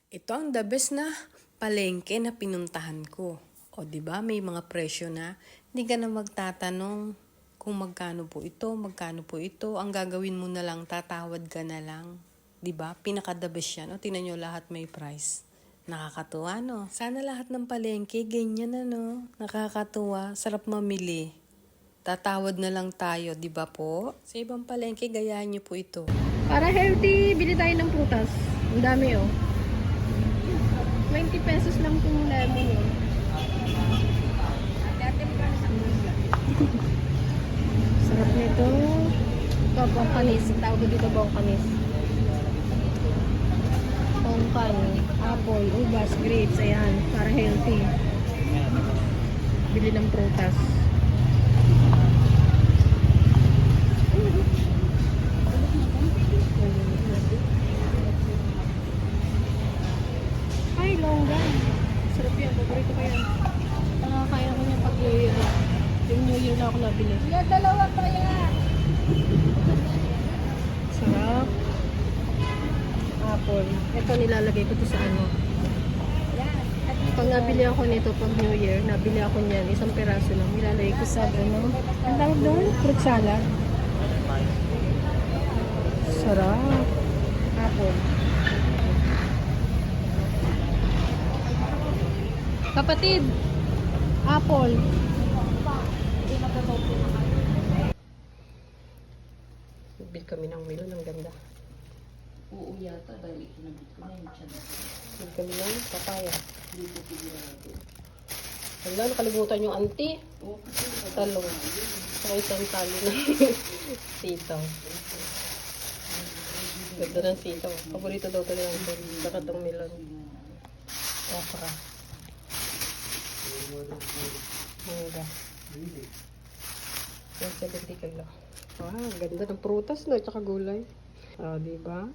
Ito ang the best na palengke na pinuntahan ko. O di ba may mga presyo na hindi ka na magtatanong kung magkano po ito, magkano po ito. Ang gagawin mo na lang, tatawad ka na lang. Di ba? Pinaka the best yan. O tingnan nyo lahat may price. Nakakatuwa no? Sana lahat ng palengke ganyan na no? Nakakatuwa, sarap mamili. Tatawad na lang tayo, di ba po? Sa ibang palengke, gayahin nyo po ito. Para healthy, bili tayo ng prutas. Ang dami oh. 20 pesos lang itong lemon oh. Sarap nito. Ito, bongkanis. Tawag ko dito bongkanis. Bongkan, apple, ubas, grapes. Ayan, para healthy. Bili ng prutas. Ay, longgan. Sarap yan. Paborito ko yan. Nakakain ako niyan pag New Year. Yung New Year na ako nabili. Yan, dalawa pa yan. Sarap. Apple. Ito nilalagay ko to sa ano. Pag nabili ako nito pag New Year, nabili ako niyan. Isang peraso lang. Nilalagay ko sa ano. Ang tawag doon? Fruit salad. Sarap. Apple. Kapatid, apple. Bil kami ng melon, ang ganda. Oo yata dahil ikinabit ko na yung tiyan. Bil kami ng papaya. Hindi ko pinirado. Wala, nakalimutan yung auntie. Oo, kasi Talong. Saka isang talo ng sitaw. Ganda ng sitaw. Paborito daw talaga ng sitaw. Saka itong melon. Okra. Mangga. 170 kilo. Wow, ganda ng prutas na, tsaka gulay. Ah, diba?